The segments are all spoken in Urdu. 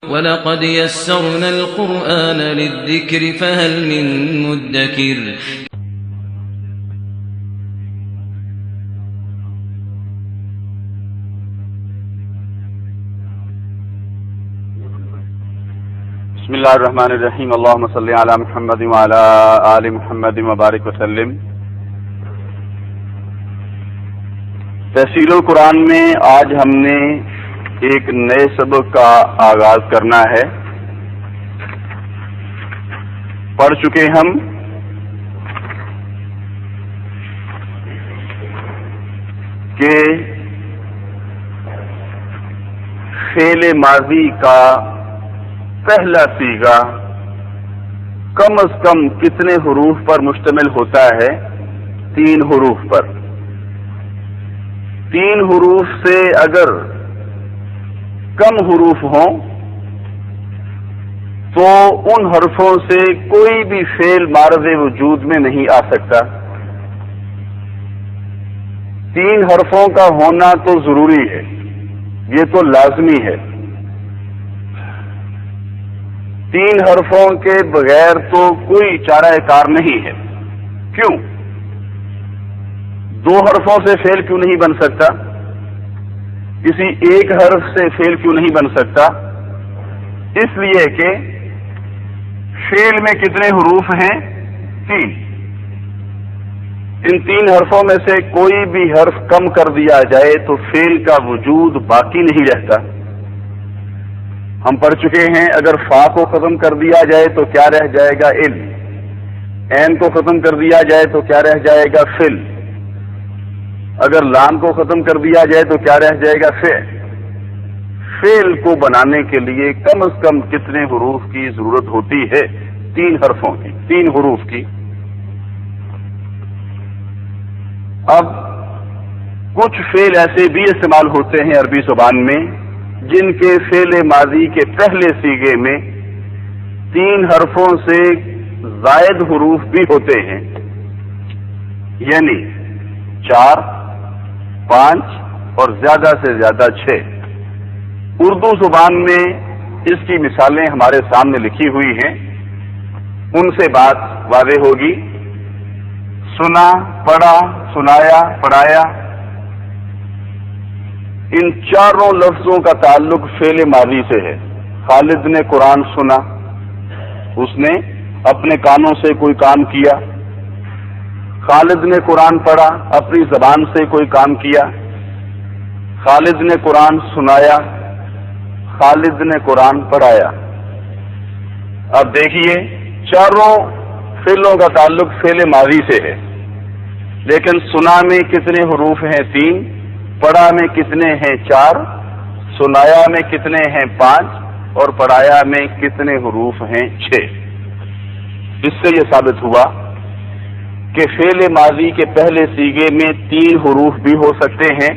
وَلَقَدْ يَسَّرْنَا الْقُرْآنَ لِلذِّكْرِ فَهَلْ مِن مُّدَّكِرٍ بسم اللہ الرحمن الرحیم اللہم صلی علی محمد وعلی آل محمد وبارک وسلم۔ تفسیر القرآن میں آج ہم نے ایک نئے سبق کا آغاز کرنا ہے۔ پڑھ چکے ہم کہ فعل ماضی کا پہلا صیغہ کم از کم کتنے حروف پر مشتمل ہوتا ہے؟ 3 حروف پر۔ 3 حروف سے اگر کم حروف ہوں تو ان حرفوں سے کوئی بھی فعل معرض وجود میں نہیں آ سکتا۔ 3 حرفوں کا ہونا تو ضروری ہے، یہ تو لازمی ہے۔ 3 حرفوں کے بغیر تو کوئی چارہ کار نہیں ہے۔ کیوں؟ 2 حرفوں سے فعل کیوں نہیں بن سکتا؟ کسی ایک حرف سے فعل کیوں نہیں بن سکتا؟ اس لیے کہ فعل میں کتنے حروف ہیں؟ 3۔ ان 3 حرفوں میں سے کوئی بھی حرف کم کر دیا جائے تو فعل کا وجود باقی نہیں رہتا۔ ہم پڑھ چکے ہیں اگر فا کو ختم کر دیا جائے تو کیا رہ جائے گا؟ علم۔ عین کو ختم کر دیا جائے تو کیا رہ جائے گا؟ فعل۔ اگر لام کو ختم کر دیا جائے تو کیا رہ جائے گا؟ فعل۔ فعل کو بنانے کے لیے کم از کم کتنے حروف کی ضرورت ہوتی ہے؟ 3 حرفوں کی، 3 حروف کی۔ اب کچھ فعل ایسے بھی استعمال ہوتے ہیں عربی زبان میں جن کے فعل ماضی کے پہلے صیغے میں 3 حرفوں سے زائد حروف بھی ہوتے ہیں، یعنی 4، 5 اور زیادہ سے زیادہ 6۔ اردو زبان میں اس کی مثالیں ہمارے سامنے لکھی ہوئی ہیں، ان سے بات واضح ہوگی۔ سنا، پڑھا، سنایا، پڑھایا، ان چاروں لفظوں کا تعلق فعل ماضی سے ہے۔ خالد نے قرآن سنا، اس نے اپنے کانوں سے کوئی کام کیا۔ خالد نے قرآن پڑھا، اپنی زبان سے کوئی کام کیا۔ خالد نے قرآن سنایا، خالد نے قرآن پڑھایا۔ اب دیکھیے چاروں فعلوں کا تعلق فعل ماضی سے ہے، لیکن سنا میں کتنے حروف ہیں؟ 3۔ پڑھا میں کتنے ہیں؟ 4۔ سنایا میں کتنے ہیں؟ 5۔ اور پڑھایا میں کتنے حروف ہیں؟ 6۔ اس سے یہ ثابت ہوا کہ فعل ماضی کے پہلے صیغے میں 3 حروف بھی ہو سکتے ہیں،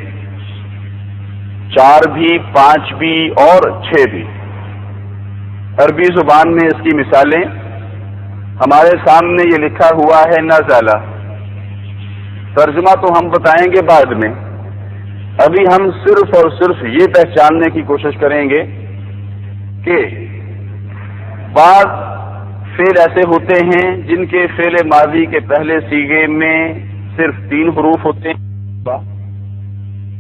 4 بھی، 5 بھی اور 6 بھی۔ عربی زبان میں اس کی مثالیں ہمارے سامنے یہ لکھا ہوا ہے نزلہ۔ ترجمہ تو ہم بتائیں گے بعد میں، ابھی ہم صرف اور صرف یہ پہچاننے کی کوشش کریں گے کہ بعض فعل ایسے ہوتے ہیں جن کے فعل ماضی کے پہلے صیغے میں صرف 3 حروف ہوتے ہیں،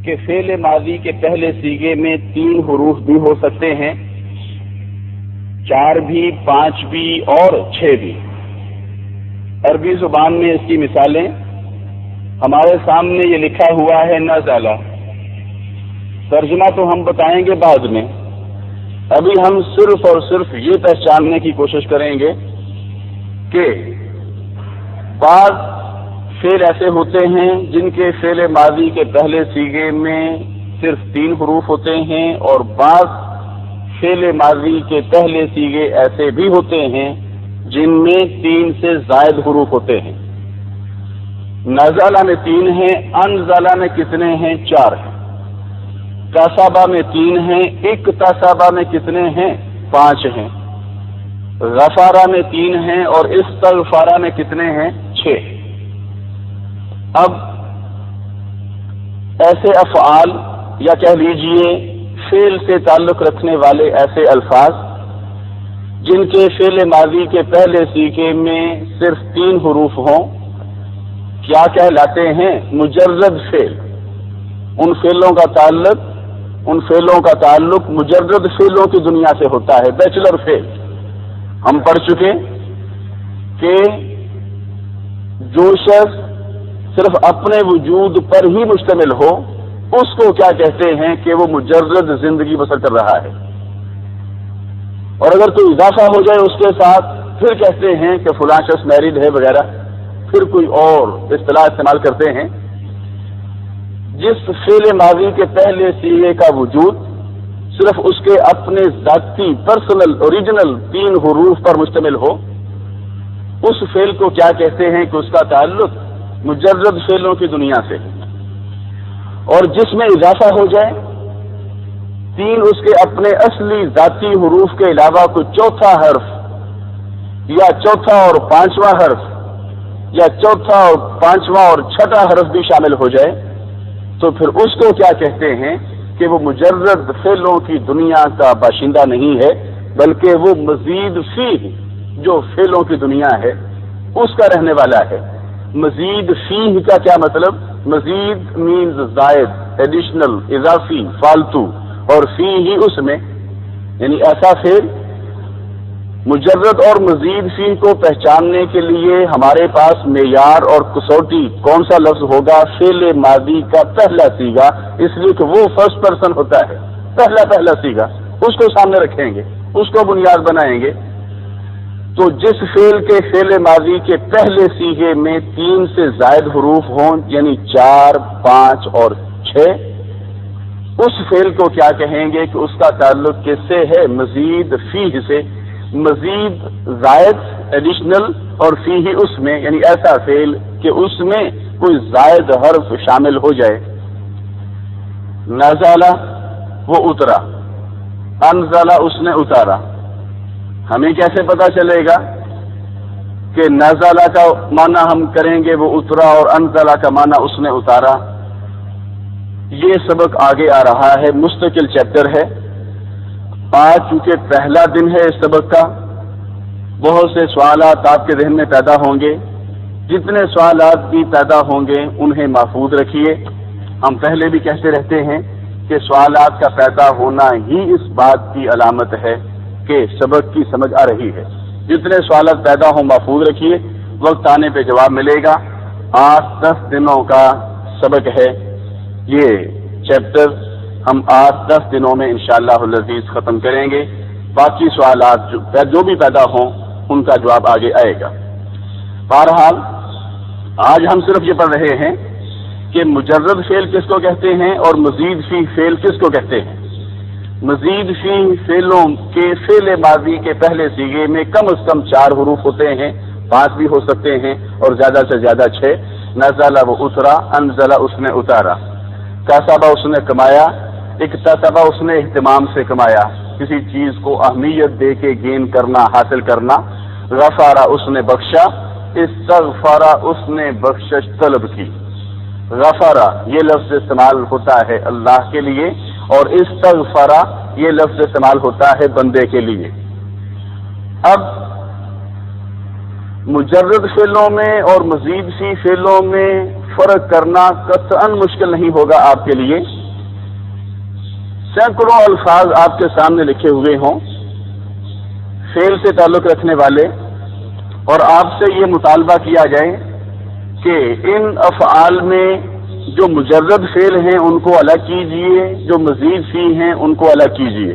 کہ فعل ماضی کے پہلے صیغے میں 3 حروف بھی ہو سکتے ہیں، 4 بھی، 5 بھی اور 6 بھی۔ عربی زبان میں اس کی مثالیں ہمارے سامنے یہ لکھا ہوا ہے نزلہ۔ ترجمہ تو ہم بتائیں گے بعد میں، ابھی ہم صرف اور صرف یہ پہچاننے کی کوشش کریں گے کہ بعض فعل ایسے ہوتے ہیں جن کے فعل ماضی کے پہلے صیغے میں صرف 3 حروف ہوتے ہیں، اور بعض فعل ماضی کے پہلے صیغے ایسے بھی ہوتے ہیں جن میں 3 سے زائد حروف ہوتے ہیں۔ نزلہ میں 3 ہیں، انزلہ میں کتنے ہیں؟ 4 ہیں۔ کسبہ میں 3 ہیں، اکتسبہ میں کتنے ہیں؟ 5 ہیں۔ غفرہ میں 3 ہیں اور استغفرہ میں کتنے ہیں؟ 6۔ اب ایسے افعال یا کہہ لیجئے فعل سے تعلق رکھنے والے ایسے الفاظ جن کے فعل ماضی کے پہلے سیغے میں صرف 3 حروف ہوں کیا کہلاتے ہیں؟ مجرد فعل۔ ان فعلوں کا تعلق مجرد فعلوں کی دنیا سے ہوتا ہے، بیچلر فعل۔ ہم پڑھ چکے کہ جو شخص صرف اپنے وجود پر ہی مشتمل ہو اس کو کیا کہتے ہیں کہ وہ مجرد زندگی بسر کر رہا ہے، اور اگر کوئی اضافہ ہو جائے اس کے ساتھ پھر کہتے ہیں کہ فلاں شخص میرڈ ہے وغیرہ، پھر کوئی اور اصطلاح استعمال کرتے ہیں۔ جس فعل ماضی کے پہلے سیغے کا وجود صرف اس کے اپنے ذاتی پرسنل اوریجنل 3 حروف پر مشتمل ہو اس فعل کو کیا کہتے ہیں کہ اس کا تعلق مجرد فعلوں کی دنیا سے ہے، اور جس میں اضافہ ہو جائے 3 اس کے اپنے اصلی ذاتی حروف کے علاوہ کوئی چوتھا حرف یا چوتھا اور 5واں حرف یا چوتھا اور 5واں اور 6واں حرف بھی شامل ہو جائے تو پھر اس کو کیا کہتے ہیں کہ وہ مجرد فعلوں کی دنیا کا باشندہ نہیں ہے بلکہ وہ مزید فیہ جو فعلوں کی دنیا ہے اس کا رہنے والا ہے۔ مزید فیہ کا کیا مطلب؟ مزید مینز زائد، ایڈیشنل، اضافی، فالتو، اور فی ہی اس میں یعنی ایسا فعل۔ مجرد اور مزید فی کو پہچاننے کے لیے ہمارے پاس معیار اور کسوٹی کون سا لفظ ہوگا؟ فعل ماضی کا پہلا سیغہ، اس لیے کہ وہ فرسٹ پرسن ہوتا ہے، پہلا سیغہ، اس کو سامنے رکھیں گے، اس کو بنیاد بنائیں گے۔ تو جس فعل کے فعل ماضی کے پہلے سیغے میں 3 سے زائد حروف ہوں یعنی 4، 5 اور 6، اس فعل کو کیا کہیں گے کہ اس کا تعلق کس سے ہے؟ مزید فیہ سے۔ مزید زائد، ایڈیشنل، اور فیہ اس میں یعنی ایسا فعل کہ اس میں کوئی زائد حرف شامل ہو جائے۔ نزل وہ اترا، انزل اس نے اتارا۔ ہمیں کیسے پتا چلے گا کہ نزل کا معنی ہم کریں گے وہ اترا اور انزل کا معنی اس نے اتارا؟ یہ سبق آگے آ رہا ہے، مستقل چیپٹر ہے۔ آج چونکہ پہلا دن ہے اس سبق کا، بہت سے سوالات آپ کے ذہن میں پیدا ہوں گے۔ جتنے سوالات بھی پیدا ہوں گے انہیں محفوظ رکھیے۔ ہم پہلے بھی کہتے رہتے ہیں کہ سوالات کا پیدا ہونا ہی اس بات کی علامت ہے کہ سبق کی سمجھ آ رہی ہے۔ جتنے سوالات پیدا ہوں محفوظ رکھیے، وقت آنے پہ جواب ملے گا۔ 8-10 دنوں کا سبق ہے یہ چیپٹر، ہم 8-10 دنوں میں انشاءاللہ العزیز ختم کریں گے۔ باقی سوالات جو بھی پیدا ہوں ان کا جواب آگے آئے گا۔ بہرحال آج ہم صرف یہ پڑھ رہے ہیں کہ مجرد فعل کس کو کہتے ہیں اور مزید فی فعل کس کو کہتے ہیں۔ مزید فی فعلوں کے فعل ماضی کے پہلے سیغے میں کم از کم 4 حروف ہوتے ہیں، 5 بھی ہو سکتے ہیں اور زیادہ سے زیادہ 6۔ نزل وہ اترا، انزل اس نے اتارا، کسب اس نے کمایا، اکتسب اس نے اہتمام سے کمایا، کسی چیز کو اہمیت دے کے گین کرنا، حاصل کرنا۔ غفر اس نے بخشا، استغفر اس نے بخشش طلب کی۔ غفر یہ لفظ استعمال ہوتا ہے اللہ کے لیے اور استغفر یہ لفظ استعمال ہوتا ہے بندے کے لیے۔ اب مجرد فعلوں میں اور مزید سی فعلوں میں فرق کرنا قطعاً مشکل نہیں ہوگا آپ کے لیے۔ سینکڑوں الفاظ آپ کے سامنے لکھے ہوئے ہوں فعل سے تعلق رکھنے والے، اور آپ سے یہ مطالبہ کیا جائے کہ ان افعال میں جو مجرد فعل ہیں ان کو الگ کیجئے، جو مزید فی ہیں ان کو الگ کیجئے،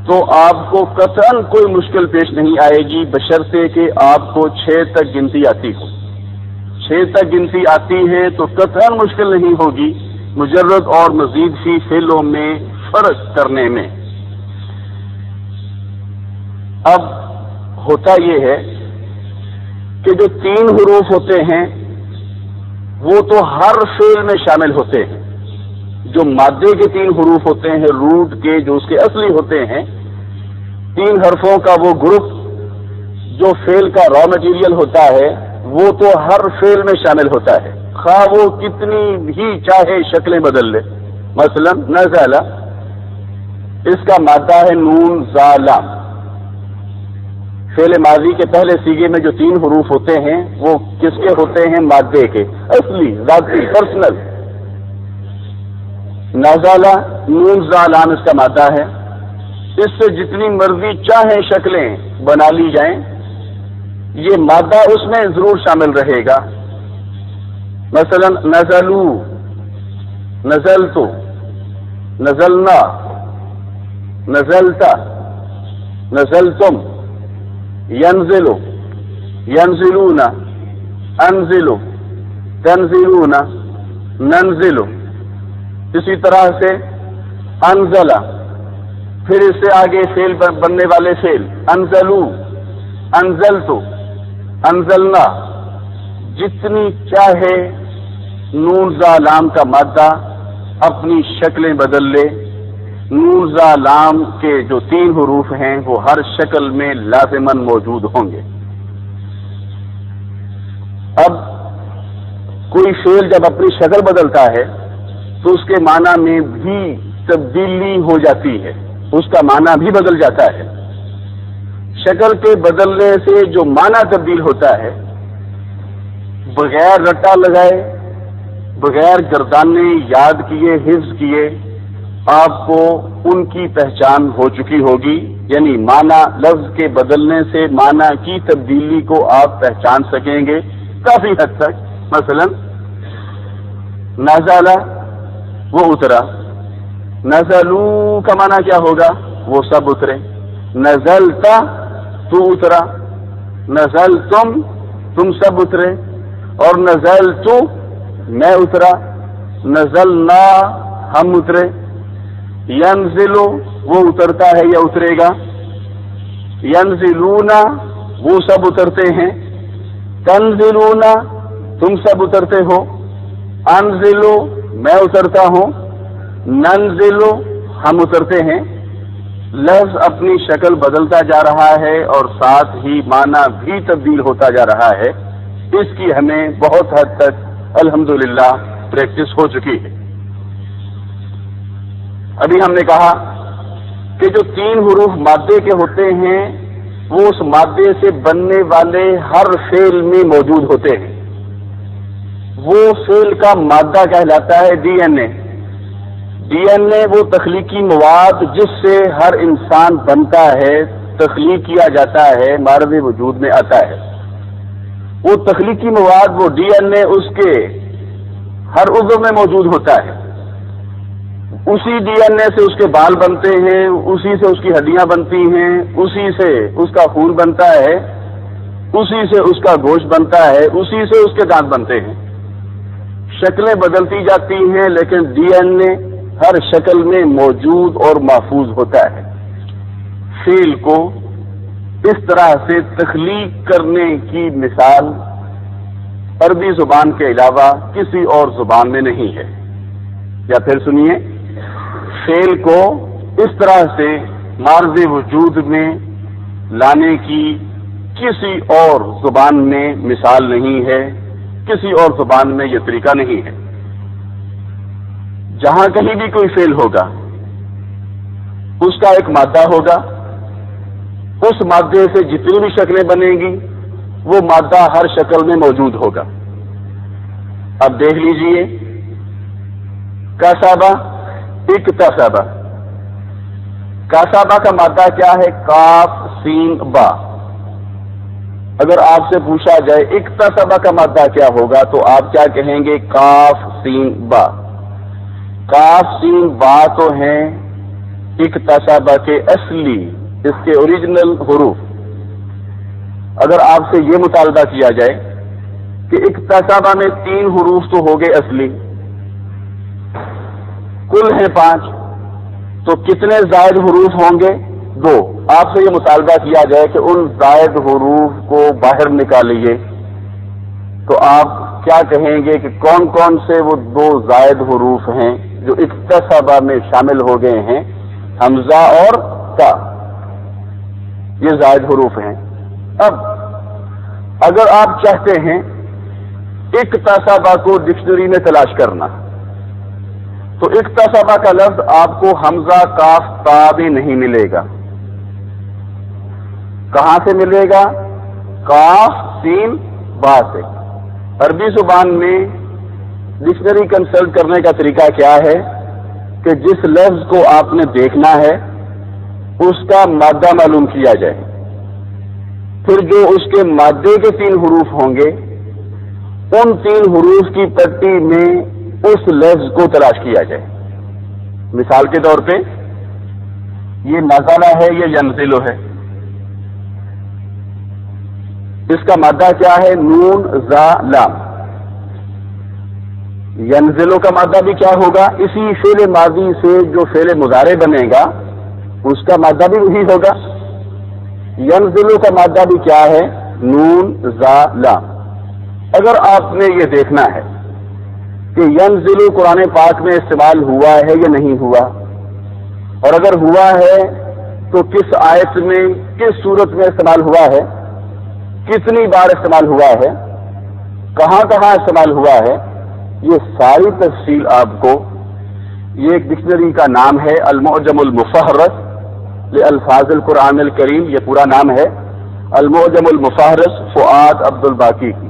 تو آپ کو قطعاً کوئی مشکل پیش نہیں آئے گی، بشرطے کہ آپ کو 6 تک گنتی آتی ہو۔ 6 تک گنتی آتی ہے تو قطعاً مشکل نہیں ہوگی مجرد اور مزید فی فعلوں میں فرق کرنے میں۔ اب ہوتا یہ ہے کہ جو 3 حروف ہوتے ہیں وہ تو ہر فعل میں شامل ہوتے ہیں۔ جو مادے کے 3 حروف ہوتے ہیں، روٹ کے جو اس کے اصلی ہوتے ہیں، 3 حرفوں کا وہ گروپ جو فعل کا را مٹیریل ہوتا ہے وہ تو ہر فعل میں شامل ہوتا ہے، خواہ وہ کتنی ہی چاہے شکلیں بدل لے۔ مثلا نزل، اس کا مادہ ہے نون زا لام. فعل ماضی کے پہلے سیگے میں جو 3 حروف ہوتے ہیں وہ کس کے ہوتے ہیں؟ مادے کے، اصلی، ذاتی، پرسنل. نزل نون زا لام اس کا مادہ ہے. اس سے جتنی مرضی چاہیں شکلیں بنا لی جائیں، یہ مادہ اس میں ضرور شامل رہے گا. مثلا نزلو، نزلتو، نزلنا، نزلتا، نزلتم، ینزلو، ینزلون، انزلو، تنزلون، ننزلو. اسی طرح سے انزلہ، پھر اس سے آگے فعل بننے والے فعل انزلو، انزلتو، انزلنا، جتنی چاہے نون زا لام کا مادہ اپنی شکلیں بدل لے. نون زا لام کے جو 3 حروف ہیں وہ ہر شکل میں لازماً موجود ہوں گے. اب کوئی فعل جب اپنی شکل بدلتا ہے تو اس کے معنی میں بھی تبدیلی ہو جاتی ہے، اس کا معنی بھی بدل جاتا ہے. شکل کے بدلنے سے جو معنی تبدیل ہوتا ہے، بغیر رٹا لگائے، بغیر گردانے یاد کیے، حفظ کیے، آپ کو ان کی پہچان ہو چکی ہوگی. یعنی معنی لفظ کے بدلنے سے معنی کی تبدیلی کو آپ پہچان سکیں گے کافی حد تک. مثلا نزل وہ اترا، نزلو کا معنی کیا ہوگا؟ وہ سب اترے. نزلتا تو اترا، نزلتم تم سب اترے، اور نزلتو میں اترا، نزلنا ہم اترے. ینزلو وہ اترتا ہے یا اترے گا، ینزلون وہ سب اترتے ہیں، تنزلون تم سب اترتے ہو، انزلو میں اترتا ہوں، ننزلو ہم اترتے ہیں. لفظ اپنی شکل بدلتا جا رہا ہے اور ساتھ ہی معنی بھی تبدیل ہوتا جا رہا ہے. اس کی ہمیں بہت حد تک الحمدللہ پریکٹس ہو چکی ہے. ابھی ہم نے کہا کہ جو 3 حروف مادے کے ہوتے ہیں وہ اس مادے سے بننے والے ہر فعل میں موجود ہوتے ہیں. وہ فعل کا مادہ کہلاتا ہے ڈی این اے. ڈی این اے وہ تخلیقی مواد جس سے ہر انسان بنتا ہے، تخلیق کیا جاتا ہے، معرض وجود میں آتا ہے. وہ تخلیقی مواد، وہ ڈی این اے اس کے ہر عضو میں موجود ہوتا ہے. اسی ڈی این اے سے اس کے بال بنتے ہیں، اسی سے اس کی ہڈیاں بنتی ہیں، اسی سے اس کا خون بنتا ہے، اسی سے اس کا گوشت بنتا ہے، اسی سے اس کے دانت بنتے ہیں. شکلیں بدلتی جاتی ہیں لیکن ڈی این اے ہر شکل میں موجود اور محفوظ ہوتا ہے. فعل کو اس طرح سے تخلیق کرنے کی مثال عربی زبان کے علاوہ کسی اور زبان میں نہیں ہے. یا پھر سنیے، فعل کو اس طرح سے معرض وجود میں لانے کی کسی اور زبان میں مثال نہیں ہے، کسی اور زبان میں یہ طریقہ نہیں ہے. جہاں کہیں بھی کوئی فعل ہوگا اس کا ایک مادہ ہوگا، اس مادے سے جتنی بھی شکلیں بنیں گی وہ مادہ ہر شکل میں موجود ہوگا. اب دیکھ لیجئے، کسبہ، اکتسبہ. کسبہ کا مادہ کیا ہے؟ کاف سین با. اگر آپ سے پوچھا جائے اکتسبہ کا مادہ کیا ہوگا تو آپ کیا کہیں گے؟ کاف سین با. کاف سین با تو ہیں اکتسبہ کے اصلی، اس کے اوریجنل حروف. اگر آپ سے یہ مطالبہ کیا جائے کہ اکتسبہ میں 3 حروف تو ہو گئے اصلی، کل ہیں 5، تو کتنے زائد حروف ہوں گے؟ 2. آپ سے یہ مطالبہ کیا جائے کہ ان زائد حروف کو باہر نکالیے تو آپ کیا کہیں گے کہ کون کون سے وہ 2 زائد حروف ہیں جو اکتسبہ میں شامل ہو گئے ہیں؟ حمزہ اور تا، یہ زائد حروف ہیں. اب اگر آپ چاہتے ہیں اکتسبہ کو ڈکشنری میں تلاش کرنا تو اکتسبہ کا لفظ آپ کو حمزہ کاف تا بھی نہیں ملے گا. کہاں سے ملے گا؟ کاف سین با سے. عربی زبان میں ڈکشنری کنسلٹ کرنے کا طریقہ کیا ہے کہ جس لفظ کو آپ نے دیکھنا ہے اس کا مادہ معلوم کیا جائے، پھر جو اس کے مادے کے 3 حروف ہوں گے ان 3 حروف کی پٹی میں اس لفظ کو تلاش کیا جائے. مثال کے طور پہ یہ نزلہ ہے، یہ ینزلو ہے، اس کا مادہ کیا ہے؟ نون زا لام. ینزلو کا مادہ بھی کیا ہوگا؟ اسی فعل ماضی سے جو فعل مضارع بنے گا اس کا مادہ بھی وہی ہوگا. ینزلو کا مادہ بھی کیا ہے؟ نون زا لام. اگر آپ نے یہ دیکھنا ہے کہ ینزلو قرآن پاک میں استعمال ہوا ہے یا نہیں ہوا، اور اگر ہوا ہے تو کس آیت میں کس صورت میں استعمال ہوا ہے، کتنی بار استعمال ہوا ہے، کہاں کہاں استعمال ہوا ہے، یہ ساری تفصیل آپ کو، یہ ایک ڈکشنری کا نام ہے المعجم المفہرس لالفاظ القرآن الکریم، یہ پورا نام ہے المعجم المفہرس فؤاد عبد الباقی کی،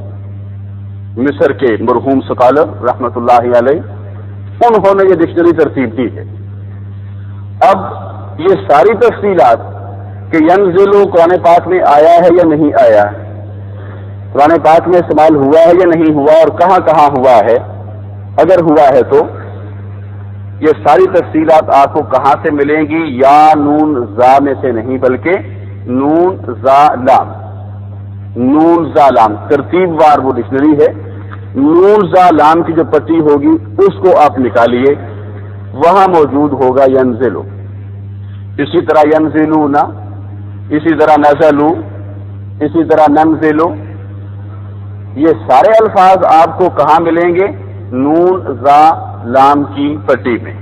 مصر کے مرحوم سکالر رحمۃ اللہ علیہ، انہوں نے یہ ڈکشنری ترتیب دی ہے. اب یہ ساری تفصیلات کہ ینزلو قرآن پاک میں آیا ہے یا نہیں آیا، قرآن پاک میں استعمال ہوا ہے یا نہیں ہوا، اور کہاں کہاں ہوا ہے، اگر ہوا ہے تو یہ ساری تفصیلات آپ کو کہاں سے ملیں گی؟ یا نون زا میں سے نہیں بلکہ نون زا لام. نون زا لام ترتیب وار وہ ڈکشنری ہے. نون زا لام کی جو پٹی ہوگی اس کو آپ نکالیے، وہاں موجود ہوگا ینزلو. اسی طرح ینزلونا، اسی طرح نزلو، اسی طرح ننزلو. یہ سارے الفاظ آپ کو کہاں ملیں گے؟ نون زا لام کی پٹی میں.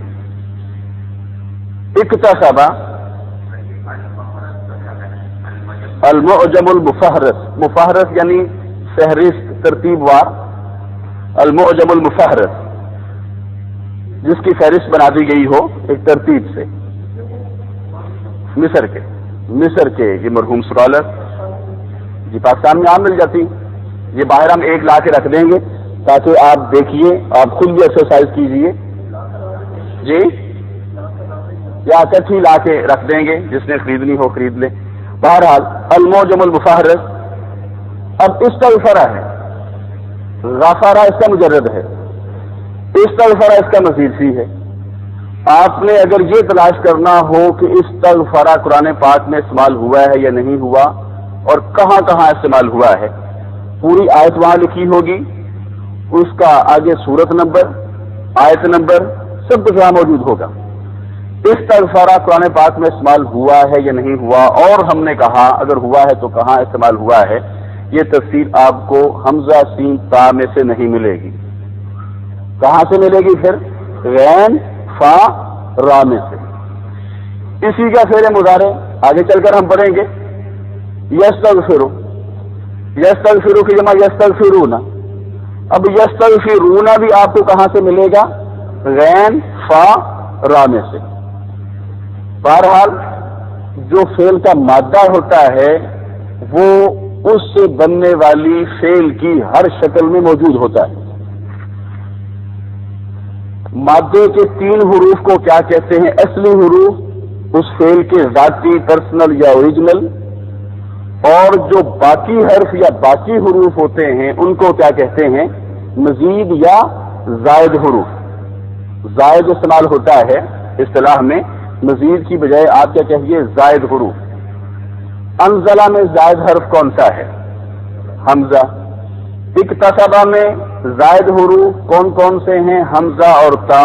اکتسبہ المعجم المفہرس، مفہرس یعنی فہرست ترتیب وار، المعجم المفہرس جس کی فہرست بنا دی گئی ہو ایک ترتیب سے. مصر کے یہ مرحوم سکالر، جی پاکستان میں عام مل جاتی، یہ باہر ہم ایک لا کے رکھ دیں گے تاکہ آپ دیکھیے، آپ خود بھی ایکسرسائز کیجئے. جی یا اکٹھی لا کے رکھ دیں گے، جس نے خریدنی ہو خرید لے. بہرحال المعجم المفہرس. اب استغفرہ ہے، غفرہ اس کا مجرد ہے، استغفرہ اس کا مزید سی ہے. آپ نے اگر یہ تلاش کرنا ہو کہ استغفرہ قرآن پاک میں استعمال ہوا ہے یا نہیں ہوا اور کہاں کہاں استعمال ہوا ہے، پوری آیت وہاں لکھی ہوگی، اس کا آگے سورت نمبر، آیت نمبر سب کچھ وہاں موجود ہوگا. استغفارہ قرآن پاک میں استعمال ہوا ہے یا نہیں ہوا، اور ہم نے کہا اگر ہوا ہے تو کہاں استعمال ہوا ہے، یہ تفصیل آپ کو حمزہ سین تا میں سے نہیں ملے گی. کہاں سے ملے گی؟ پھر غین فا را میں سے. اسی کا فعل مضارع آگے چل کر ہم پڑھیں گے. یستغفرو، یستغفرو کی جمع یستغفرون. اب یستغفرون بھی آپ کو کہاں سے ملے گا؟ غین فا را میں سے. بہرحال جو فعل کا مادہ ہوتا ہے وہ اس سے بننے والی فعل کی ہر شکل میں موجود ہوتا ہے. مادے کے 3 حروف کو کیا کہتے ہیں؟ اصلی حروف، اس فعل کے ذاتی، پرسنل یا اوریجنل. اور جو باقی حرف یا باقی حروف ہوتے ہیں ان کو کیا کہتے ہیں؟ مزید یا زائد حروف. زائد استعمال ہوتا ہے اصطلاح میں، مزید کی بجائے آپ کیا کہیے؟ زائد حروف. انزلہ میں زائد حرف کون سا ہے؟ حمزہ. اکتسبہ میں زائد حروف کون کون سے ہیں؟ حمزہ اور تا.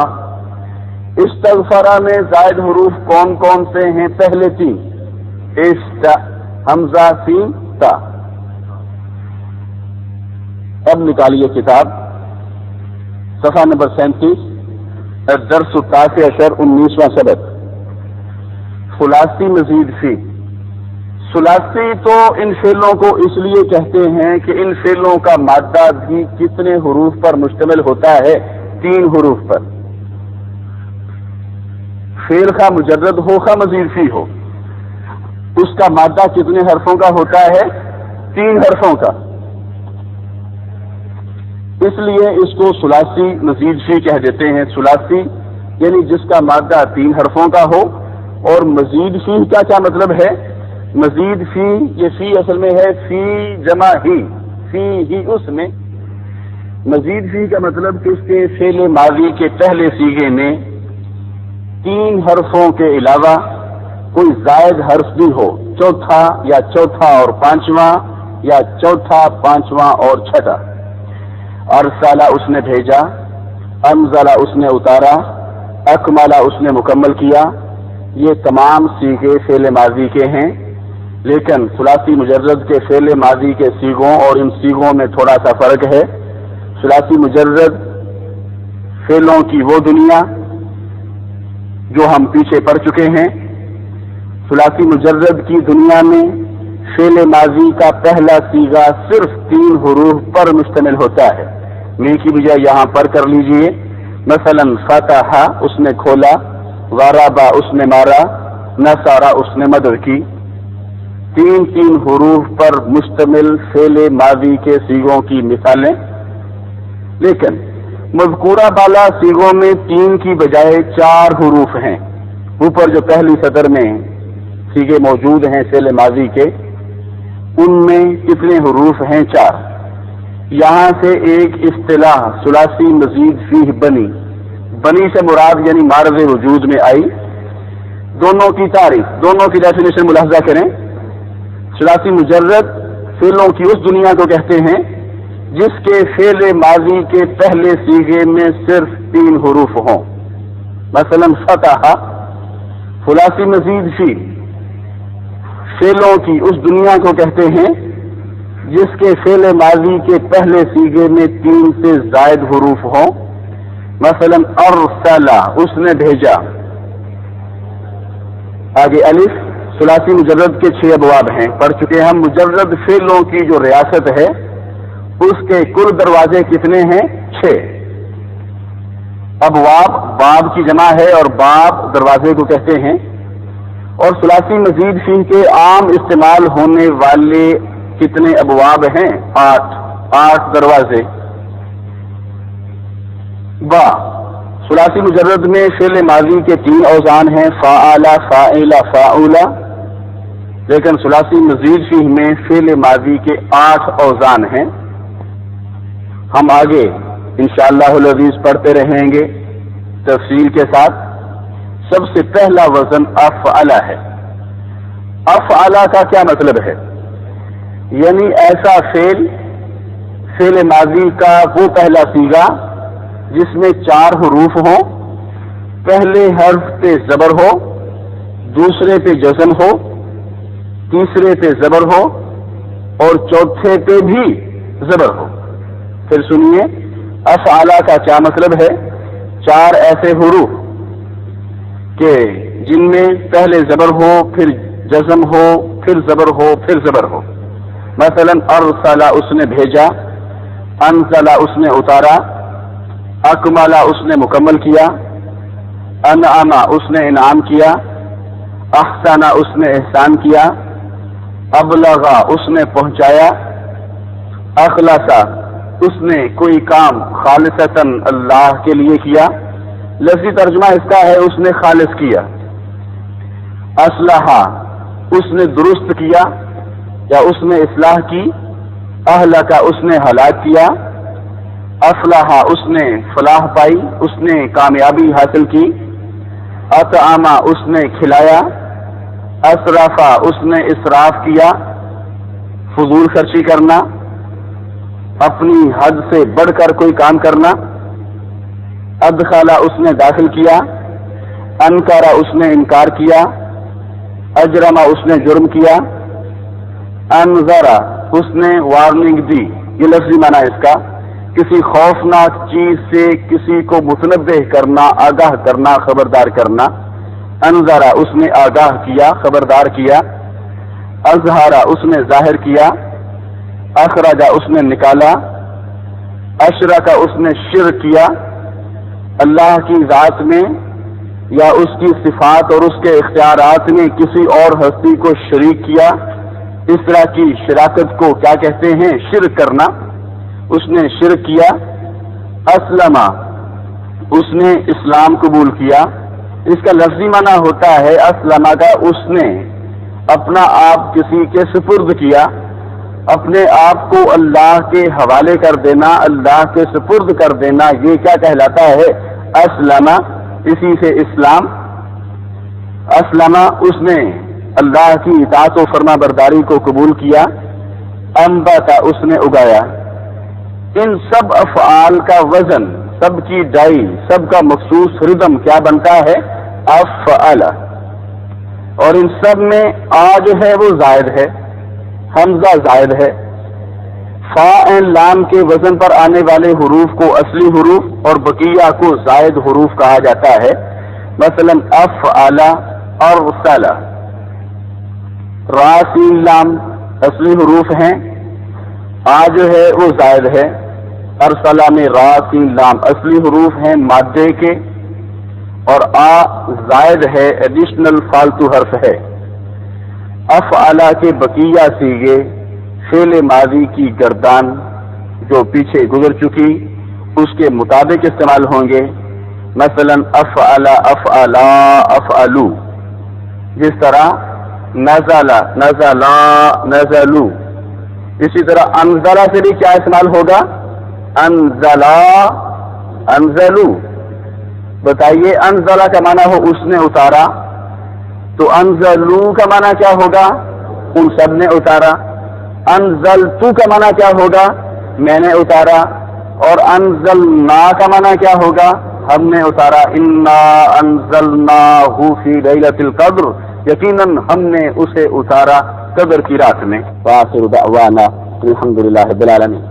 استغفرہ میں زائد حروف کون کون سے ہیں؟ پہلے 3 حمزہ سین تا. اب نکالیے کتاب، صفحہ نمبر 37، الدرس التاسع عشر، 19واں سبق، ثلاثی مزید فی. ثلاثی تو ان فعلوں کو اس لیے کہتے ہیں کہ ان فعلوں کا مادہ بھی کتنے حروف پر مشتمل ہوتا ہے؟ 3 حروف پر. فعل کا مجرد ہو کا مزید فی ہو، اس کا مادہ کتنے حرفوں کا ہوتا ہے؟ 3 حرفوں کا. اس لیے اس کو ثلاثی مزید فی کہہ دیتے ہیں. ثلاثی یعنی جس کا مادہ 3 حرفوں کا ہو. اور مزید فی کا کیا مطلب ہے؟ مزید فی، یہ فی اصل میں ہے فی جمع ہی، فی ہی اس میں. مزید فی کا مطلب کہ اس کے فعل ماضی کے پہلے صیغے میں 3 حرفوں کے علاوہ کوئی زائد حرف بھی ہو، چوتھا یا چوتھا اور پانچواں، یا چوتھا پانچواں اور چھٹا. ارسالہ اس نے بھیجا، انزلہ اس نے اتارا، اکملہ اس نے مکمل کیا. یہ تمام صیغے فعل ماضی کے ہیں، لیکن ثلاثی مجرد کے فعل ماضی کے صیغوں اور ان صیغوں میں تھوڑا سا فرق ہے. ثلاثی مجرد فعلوں کی وہ دنیا جو ہم پیچھے پڑھ چکے ہیں. ثلاثی مجرد کی دنیا میں فعل ماضی کا پہلا صیغہ صرف 3 حروف پر مشتمل ہوتا ہے. میں کی بجائے یہاں پر کر لیجئے. مثلا فتح اس نے کھولا، ضربا اس نے مارا، نصر اس نے مدد کی. 3 حروف پر مشتمل فعل ماضی کے صیغوں کی مثالیں. لیکن مذکورہ بالا صیغوں میں 3 کی بجائے 4 حروف ہیں. اوپر جو پہلی سطر میں صیغے موجود ہیں فعل ماضی کے، ان میں کتنے حروف ہیں؟ 4. یہاں سے ایک اصطلاح ثلاثی مزید فیہ بنی سے مراد یعنی معرض وجود میں آئی. دونوں کی تعریف، دونوں کی ڈیفینیشن ملاحظہ کریں. ثلاثی مجرد فعلوں کی اس دنیا کو کہتے ہیں جس کے فعل ماضی کے پہلے صیغے میں صرف 3 حروف ہوں. مثلا فتح ثلاثی مزید فی. فعلوں کی اس دنیا کو کہتے ہیں جس کے فعل ماضی کے پہلے صیغے میں 3 سے زائد حروف ہوں. مثلا ارسلہ اس نے بھیجا. آگے الف. ثلاثی مجرد کے 6 ابواب ہیں، پڑھ چکے ہم. مجرد فعلوں کی جو ریاست ہے اس کے کل دروازے کتنے ہیں؟ 6. ابواب باب کی جمع ہے اور باب دروازے کو کہتے ہیں. اور ثلاثی مزید فی کے عام استعمال ہونے والے کتنے ابواب ہیں؟ 8 دروازے. با ثلاثی مجرد میں فعل ماضی کے 3 اوزان ہیں، فعل، فاعل، فاعول. لیکن ثلاثی مزید فی میں فعل ماضی کے 8 اوزان ہیں. ہم آگے انشاءاللہ العزیز پڑھتے رہیں گے تفصیل کے ساتھ. سب سے پہلا وزن افعل ہے. افعل کا کیا مطلب ہے؟ یعنی ایسا فعل ماضی کا وہ پہلا صیغہ جس میں 4 حروف ہوں. پہلے حرف پہ زبر ہو، دوسرے پہ جزم ہو، تیسرے پہ زبر ہو اور چوتھے پہ بھی زبر ہو. پھر سنیے افعل کا کیا مطلب ہے. 4 ایسے حروف کہ جن میں پہلے زبر ہو، پھر جزم ہو، پھر زبر ہو، پھر زبر ہو. مثلا ارسل اس نے بھیجا، انزل اس نے اتارا، اکمل اس نے مکمل کیا، انعم اس نے انعام کیا، احسن اس نے احسان کیا، ابلغ اس نے پہنچایا، اخلص اس نے کوئی کام خالصتاً اللہ کے لیے کیا. لفظی ترجمہ اس کا ہے اس نے خالص کیا. اصلح اس نے درست کیا یا اس نے اصلاح کی. اہلک اس نے ہلاک کیا. افلح اس نے فلاح پائی، اس نے کامیابی حاصل کی. اطعم اس نے کھلایا. اسرف اس نے اسراف کیا، فضول خرچی کرنا، اپنی حد سے بڑھ کر کوئی کام کرنا. ادخل اس نے داخل کیا. انکر اس نے انکار کیا. اجرم اس نے جرم کیا. انذر اس نے وارننگ دی. یہ لفظی معنی اس کا کسی خوفناک چیز سے کسی کو متنبہ کرنا، آگاہ کرنا، خبردار کرنا. انذر اس نے آگاہ کیا، خبردار کیا. اظہر اس نے ظاہر کیا. اخرج اس نے نکالا. اشرک اس نے شرک کیا. اللہ کی ذات میں یا اس کی صفات اور اس کے اختیارات میں کسی اور ہستی کو شریک کیا، اس طرح کی شراکت کو کیا کہتے ہیں؟ شرک کرنا۔ اس نے شرک کیا۔ اسلم، اس نے اسلام قبول کیا۔ اس کا لفظی معنی ہوتا ہے اسلم کا اس نے اپنا آپ کسی کے سپرد کیا، اپنے آپ کو اللہ کے حوالے کر دینا، اللہ کے سپرد کر دینا، یہ کیا کہلاتا ہے؟ اسلم، اسی سے اسلام۔ اسلم، اس نے اللہ کی اطاعت و فرما برداری کو قبول کیا۔ انبت، اس نے اگایا۔ ان سب افعال کا وزن، سب کی ڈائی، سب کا مخصوص ردم کیا بنتا ہے؟ افعل۔ اور ان سب میں آ جو ہے وہ زائد ہے، حمزہ زائد ہے۔ فا عین لام کے وزن پر آنے والے حروف کو اصلی حروف اور بقیہ کو زائد حروف کہا جاتا ہے۔ مثلا افعل، ارسل۔ را سین لام اصلی حروف ہیں، آ جو ہے وہ زائد ہے۔ ارسلہ میں را سین لام اصلی حروف ہیں مادے کے، اور آ زائد ہے، ایڈیشنل فالتو حرف ہے۔ افعلہ کے بقیہ سیغے فعل ماضی کی گردان جو پیچھے گزر چکی اس کے مطابق استعمال ہوں گے۔ مثلا افعل، افعلا، افعلو۔ جس طرح نزل، نزلا، نزلو۔ اسی طرح انزلہ سے بھی کیا استعمال ہوگا؟ انزلا، انزلو۔ بتائیے انزلہ کا معنی ہو اس نے اتارا، تو انزلو کا معنی کیا ہوگا؟ ان سب نے اتارا۔ انزلتو کا معنی کیا ہوگا؟ میں نے اتارا۔ اور انزلنا کا معنی کیا ہوگا؟ ہم نے اتارا۔ انا انزلناہ فی لیلۃ القدر، یقیناً ہم نے اسے اتارا قدر کی رات میں۔ وآخر دعوانا الحمدللہ رب العالمین۔